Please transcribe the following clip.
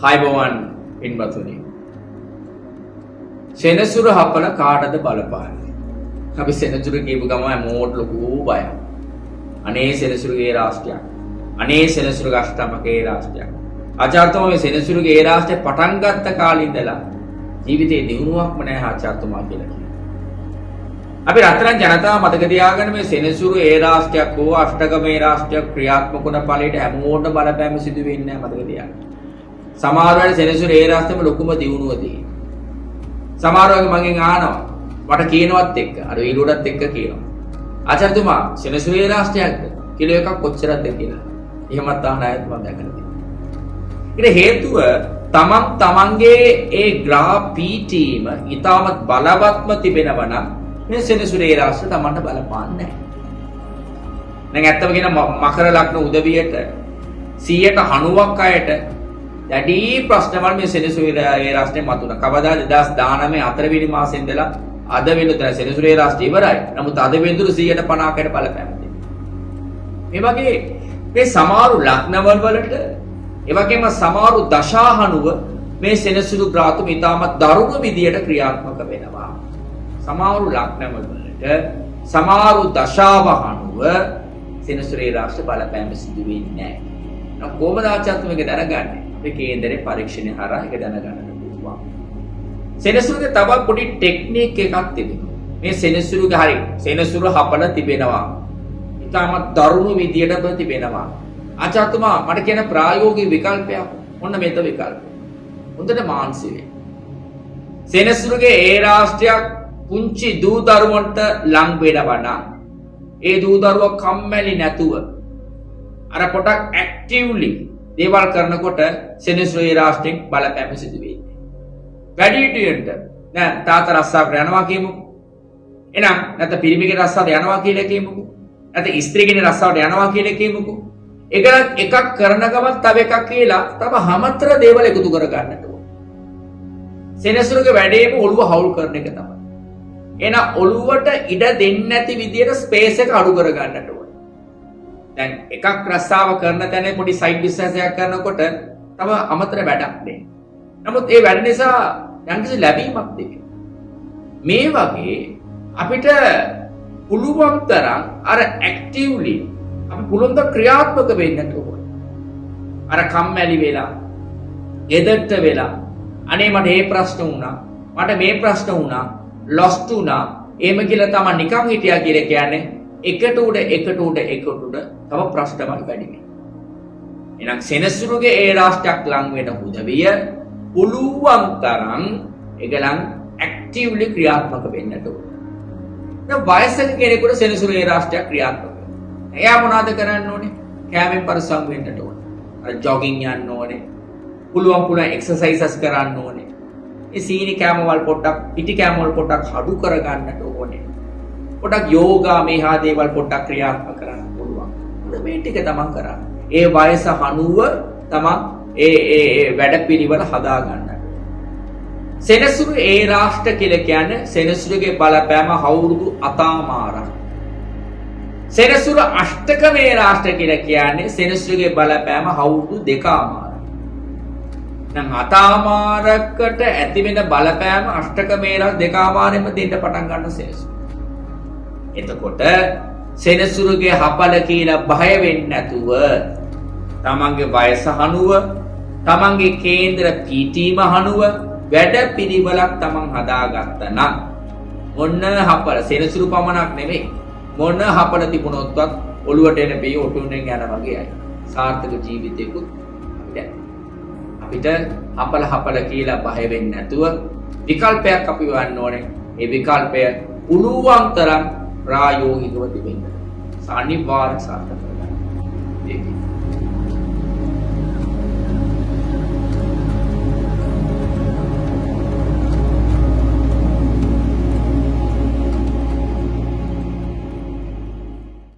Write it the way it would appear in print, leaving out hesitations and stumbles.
හයිබෝවන් පින්වතුනි. සෙනසුර හපල කාටද බලපාන්නේ? අපි සෙනසුර කියපු ගමන් මෝඩ් ලොකු බයක්. අනේ සෙනසුරුගේ රාष्ट्रයක්. අනේ සෙනසුරුගේ අෂ්ටමකේ රාष्ट्रයක්. ආචාර්යතුමා මේ සෙනසුරුගේ ඒ රාष्ट्रය පටන් ගත්ත කාලේ ඉඳලා ජීවිතේ දිනුවක්ම නැහැ ආචාර්යතුමා කියලා කියනවා. අපි රත්තරන් ජනතාව මතක තියාගන්න මේ සෙනසුරු ඒ රාष्ट्रයක් හෝ අෂ්ටකමේ රාष्ट्रයක් ක්‍රියාත්මක වන ඵලයට හැමෝටම බලපෑම සිදු වෙන්නේ නැහැ මතක තියාගන්න. සමහර වෙලාවට සෙනසුරු ඒ රාष्ट्रෙම ලොකුම දිනුව තියෙනවා. සමහර වෙලාවට මගෙන් අහනවා මට කියනවත් එක්ක අර වීඩියෝටත් එක්ක කියනවා. ආචාර්යතුමා සෙනසුරු ඒ රාष्ट्रයක්ද කිලෝ එකක් කොච්චරද කියලා. එහෙමත් අහන අයත් මම දැකලා තියෙනවා. ඊට හේතුව තමන්ගේ ඒ ග්‍රහ පීඨීම ඊටමත් බලවත්ම තිබෙනවා නම් මේ සෙනසුරු ඒ රාष्ट्र තමන්ට බලපාන්නේ නැහැ. දැන් ඇත්තම කියන මකර ලග්න උදවියට 90%ක් අයට දැඩි ප්‍රශ්නවල මේ සෙනසුරු ඒ රාष्ट्रේ මතුණා. කවදා 2019 4 වෙනි මාසේ ඉඳලා අද වෙනතුන සෙනසුරු ඒ රාष्ट्रය ඉවරයි. නමුත් අද වෙනතුරු 50%කට බලපෑම තියෙනවා. මේ වගේ මේ සමහරු ලග්නවල වලට ඒ වගේම සමහරු දශාහනුව මේ සෙනසුරු ග්‍රහතුම ඉතාමත් දරුණු විදියට ක්‍රියාත්මක වෙනවා. සමහරු ලග්නවල වලට සමහරු දශාවහනුව සෙනසුරු ඒ රාष्ट्र බලපෑම සිදු වෙන්නේ නැහැ. නම් කොහොමද ආචාර්යතුමා මේක දැනගන්නේ? මේ කේන්දරේ පරීක්ෂණය හරහා ඒක දැනගන්න පුළුවන්. සෙනසුරුගේ තවත් පොඩි ටෙක්නික් එකක් තිබෙනවා. මේ සෙනසුරුගේ හරි සෙනසුරු හපල තිබෙනවා. ඉතාමත් දරුණු විදියට තිබෙනවා. ආචාර්යතුමා මට කියන ප්‍රායෝගික විකල්පයක් ඔන්න මෙත විකල්පය. හොඳට මාන්සි වෙන්න. සෙනසුරුගේ ඒ රාष्ट्रයක් පුංචි දූ දරුවන්ට ලං වෙනවා නම් ඒ දූ දරුවා කම්මැලි නැතුව අර පොඩක් ඇක්ටිව්ලි දේවල් කරනකොට සෙනසුරු ඒ රාष्ट्रයෙන් බලපෑම සිදු වෙන්නේ. වැඩිහිටියන්ට දැන් තාත්තා රස්සාවට යනවා කියමුකෝ. එහෙනම් නැත්නම් පිරිමිගේ රස්සාවට යනවා කියලා කියමුකෝ. නැත්නම් ස්ත්‍රීගේ රස්සාවට යනවා කියලා කියමුකෝ. එකක් කරන ගමන් තව එකක් කියලා තව හැමතර දේවල් එකතු කර ගන්නට ඕන. සෙනසුරුගේ වැඩේම ඔළුව හවුල් කරන එක තමයි. එහෙනම් ඔළුවට ඉඩ දෙන්නේ නැති විදියට ස්පේස් එක අඩු කර ගන්නට ඕන. දැන් එකක් රස්සාව කරන තැන පොඩි සයිඩ් බිස්නස් එකක් කරනකොට තව අමතර වැඩක් දෙන්න. නමුත් ඒ වැඩ නිසා යම්කිසි ලැබීමක් දෙන්න. මේ වගේ අපිට පුළුවන් තරම් අර ඇක්ටිව්ලි අපි පුළුවන් ද ක්‍රියාත්මක වෙන්නට ඕනේ. අර කම්මැලි වෙලා, එදට්ට වෙලා, අනේ මට මේ ප්‍රශ්න වුණා, මට මේ ප්‍රශ්න වුණා, ලොස්ට් වුණා, එහෙම කියලා තමයි නිකන් හිටියා කියලා කියන්නේ එකට උඩ තව ප්‍රශ්නවල් වැඩි වෙනවා. එහෙනම් සෙනසුරුගේ ඒ රාष्ट्रයක් ලං වෙන උදවිය පුළුවන් තරම් ඒගලන් ඇක්ටිව්ලි ක්‍රියාත්මක වෙන්නට ඕනේ. දැන් වයසක කෙනෙකුට සෙනසුරු ඒ රාष्ट्रයක් ක්‍රියාත්මක වෙනවා. එයා මොනවද කරන්න ඕනේ? කැමෙන් පරිස්සම් වෙන්නට ඕනේ. අර ජොගින් යන්න ඕනේ. පුළුවන් එක්සර්සයිසස් කරන්න ඕනේ. ඒ සීනි කැම වල පොඩ්ඩක්, පිටි කැම වල පොඩ්ඩක් අඩු කර ගන්නට ඕනේ. පොඩ්ඩක් යෝගා මේහා දේවල් පොඩ්ඩක් ක්‍රියාත්මක කරන්න පුළුවන්. මේ ටික තමන් කරන්න. ඒ වයස හනුව තමන් ඒ වැඩ පිළිවෙල හදා ගන්න. සෙනසුරු ඒ රාष्ट्र කියලා කියන්නේ සෙනසුරුගේ බලපෑම අවුරුදු අතමාරක්. සෙනසුරු අෂ්ටකමේ රාष्ट्र කියලා කියන්නේ සෙනසුරුගේ බලපෑම අවුරුදු දෙකමාරක්. නම් අතමාරකට ඇති වෙන බලපෑම අෂ්ටකමේ රාष्ट्र දෙකමාරෙම දෙන්න පටන් ගන්න සෙනසුරු. එතකොට සෙනසුරුගේ හපල කියලා බය වෙන්නේ නැතුව තමන්ගේ වයස හනුව තමන්ගේ කේන්ද්‍ර පීඨීම හනුව වැඩ පිළිවෙලක් තමන් හදාගත්තා නම් මොන හපල සෙනසුරු පමණක් නෙමෙයි මොන හපල තිබුණොත්වත් ඔළුවට එන බේ ඔටුනෙන් යන වගේයි සාර්ථක ජීවිතයකුත් අපිට හපල කියලා බය වෙන්නේ නැතුව විකල්පයක් අපි වන්න ඕනේ. ඒ විකල්පය පුළුවන් තරම් ප්‍රායෝගිකව තිබෙන්න. අනිවාර්ය සාර්ථක කරගන්න.